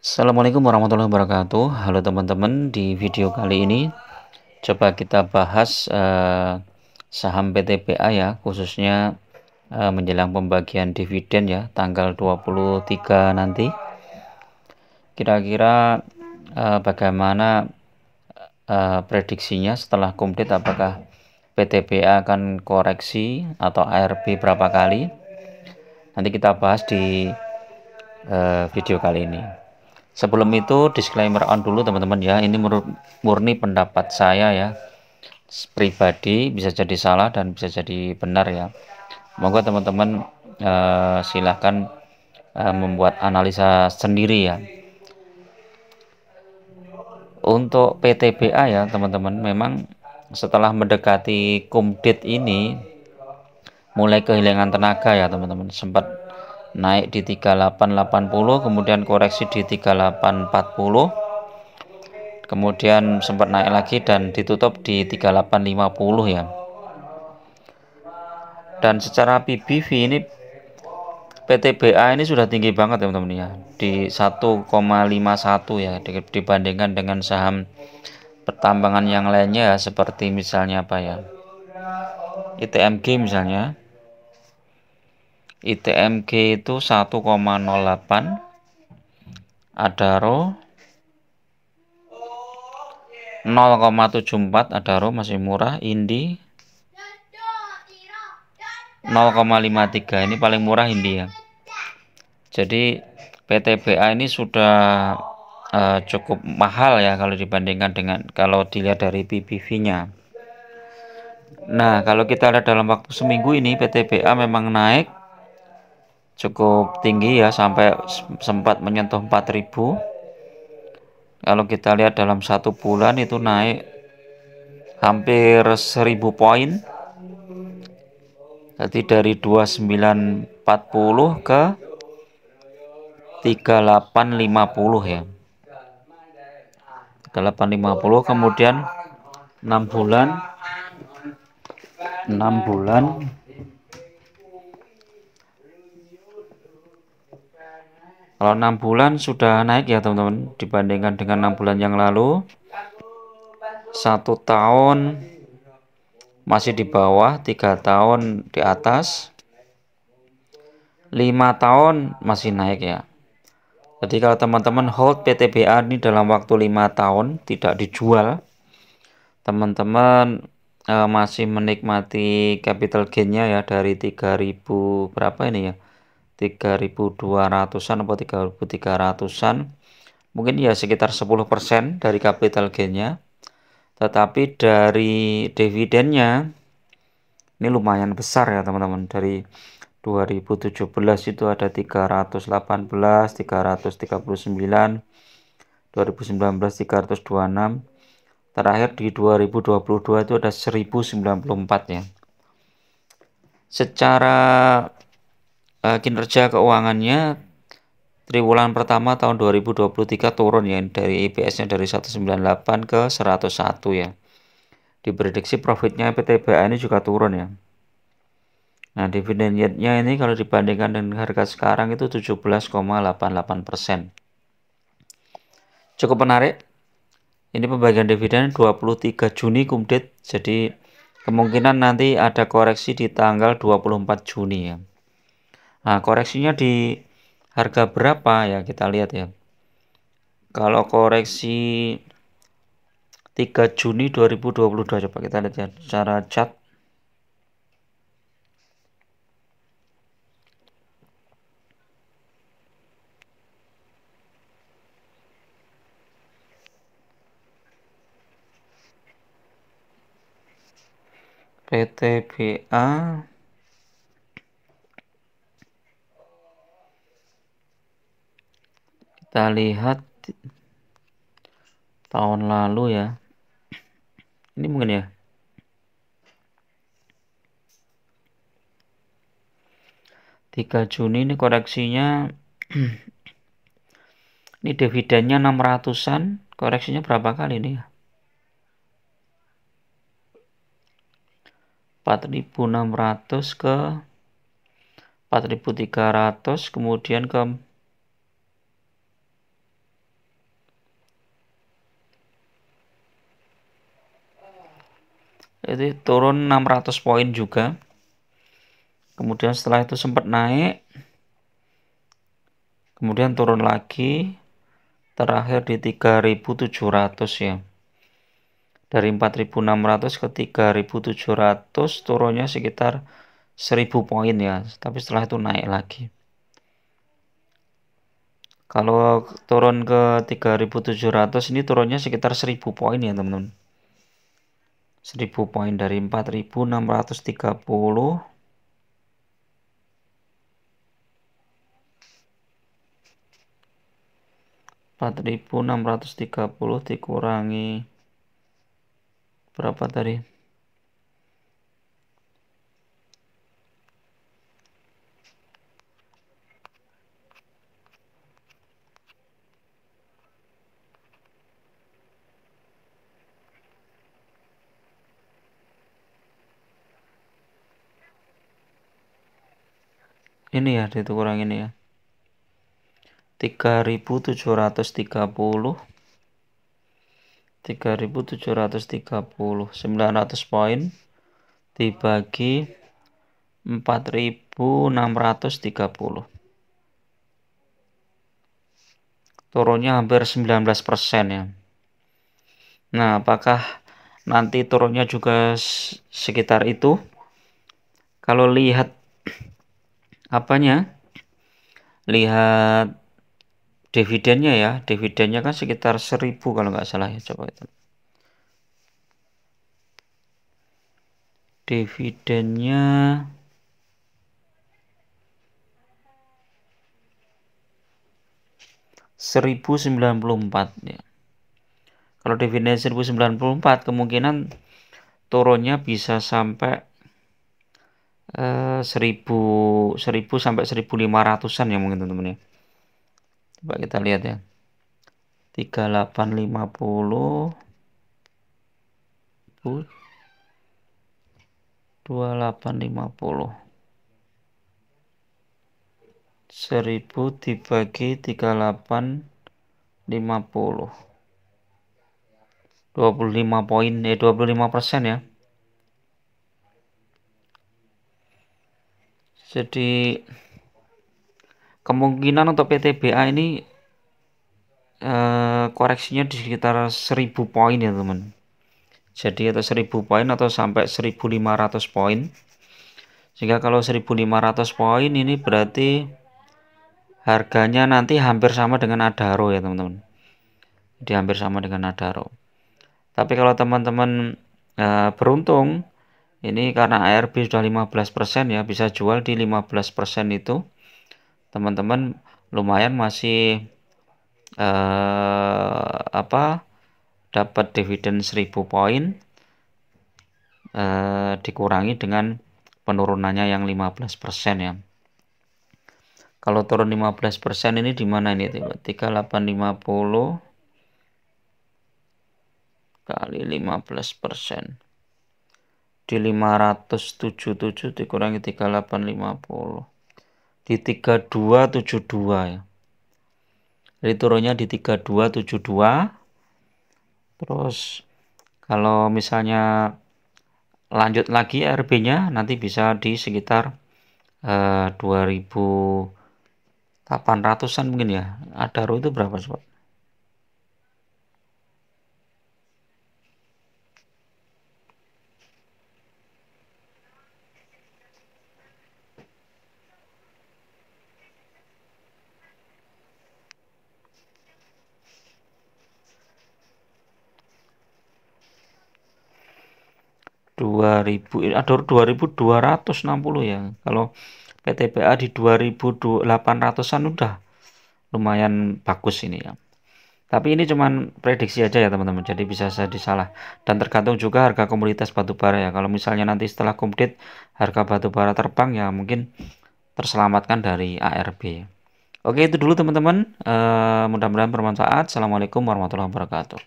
Assalamualaikum warahmatullahi wabarakatuh. Halo teman-teman, di video kali ini coba kita bahas saham PTBA ya, khususnya menjelang pembagian dividen ya, tanggal 23 nanti. Kira-kira bagaimana prediksinya setelah komplit, apakah PTBA akan koreksi atau ARB berapa kali? Nanti kita bahas di video kali ini. Sebelum itu disclaimer on dulu teman-teman ya, ini murni pendapat saya ya, pribadi, bisa jadi salah dan bisa jadi benar ya. Moga teman-teman silahkan membuat analisa sendiri ya. Untuk PTBA ya teman-teman, memang setelah mendekati kumdit ini mulai kehilangan tenaga ya teman-teman, sempat naik di 3880, kemudian koreksi di 3840, kemudian sempat naik lagi dan ditutup di 3850 ya. Dan secara PBV ini PTBA ini sudah tinggi banget teman-teman ya, di 1,51 ya, dibandingkan dengan saham pertambangan yang lainnya ya, seperti misalnya apa ya, ITMG misalnya. ITMG itu 1,08, Adaro 0,74, Adaro masih murah, Indi 0,53, ini paling murah Indi ya. Jadi PTBA ini sudah cukup mahal ya kalau dibandingkan dengan, kalau dilihat dari PBV-nya. Nah, kalau kita lihat dalam waktu seminggu ini PTBA memang naik cukup tinggi ya, sampai sempat menyentuh 4.000. Kalau kita lihat dalam satu bulan itu naik hampir 1.000 poin. Jadi dari 2940 ke 3850 ya. 3850, kemudian 6 bulan kalau 6 bulan sudah naik ya teman-teman, dibandingkan dengan 6 bulan yang lalu. 1 tahun masih di bawah, 3 tahun di atas, 5 tahun masih naik ya. Jadi kalau teman-teman hold PTBA ini dalam waktu 5 tahun tidak dijual, teman-teman masih menikmati capital gain-nya ya, dari 3.000 berapa ini ya, 3.200-an atau 3.300-an, mungkin ya sekitar 10% dari capital gain-nya. Tetapi dari dividennya ini lumayan besar ya teman-teman. Dari 2017 itu ada 318, 339, 2019 326, terakhir di 2022 itu ada 1094 ya. Secara kinerja keuangannya triwulan pertama tahun 2023 turun ya, dari EPS-nya dari 198 ke 101 ya. Diprediksi profitnya PTBA ini juga turun ya. Nah, dividen yield-nya ini kalau dibandingkan dengan harga sekarang itu 17,88%. Cukup menarik. Ini pembagian dividen 23 Juni kumdit. Jadi kemungkinan nanti ada koreksi di tanggal 24 Juni ya. Nah, koreksinya di harga berapa ya, kita lihat ya. Kalau koreksi 3 Juni 2022, coba kita lihat ya secara chart. PTBA kita lihat tahun lalu ya, ini mungkin ya, tiga Juni ini koreksinya ini dividennya 600-an, koreksinya berapa kali ini ya, 4.600 ke 4.300, kemudian ke Itu turun 600 poin juga. Kemudian setelah itu sempat naik, kemudian turun lagi, terakhir di 3.700 ya. Dari 4.600 ke 3.700 turunnya sekitar 1.000 poin ya, tapi setelah itu naik lagi. Kalau turun ke 3.700 ini turunnya sekitar 1.000 poin ya teman-teman. 1.000 poin dari 4.630 4.630 dikurangi berapa tadi? Ini ya, dikurang ini ya. 3.730 900 poin dibagi 4.630. Turunnya hampir 19% ya. Nah, apakah nanti turunnya juga sekitar itu? Kalau lihat apanya? Lihat dividennya ya. Dividennya kan sekitar 1.000 kalau nggak salah ya. Coba itu. Dividennya 1094 ya. Kalau dividen 1094 kemungkinan turunnya bisa sampai 1000 sampai 1.500-an ya mungkin teman-teman ya. Coba kita lihat ya. 3850 2850 1000 dibagi 3850 25 poin 25% ya. Jadi kemungkinan untuk PTBA ini koreksinya di sekitar 1.000 poin ya teman. Jadi atau 1.000 poin atau sampai 1.500 poin. Sehingga kalau 1.500 poin ini berarti harganya nanti hampir sama dengan Adaro ya teman-teman. Jadi hampir sama dengan Adaro. Tapi kalau teman-teman beruntung, ini karena ARB sudah 15% ya, bisa jual di 15% itu. Teman-teman lumayan masih dapat dividen 1.000 poin dikurangi dengan penurunannya yang 15% ya. Kalau turun 15% ini di mana ini? 3850 kali 15%. Di 577 dikurangi 3850. Di 3272 ya. Jadi turunnya di 3272. Terus kalau misalnya lanjut lagi RB-nya nanti bisa di sekitar 2.800-an mungkin ya. Adaro itu berapa sobat? Adaro 2.260 ya. Kalau PTBA di 2.800-an udah lumayan bagus ini ya. Tapi ini cuman prediksi aja ya teman-teman, jadi bisa jadi salah. Dan tergantung juga harga komoditas batubara ya. Kalau misalnya nanti setelah komplit harga batubara terbang ya mungkin terselamatkan dari ARB. Oke itu dulu teman-teman, mudah-mudahan bermanfaat. Assalamualaikum warahmatullahi wabarakatuh.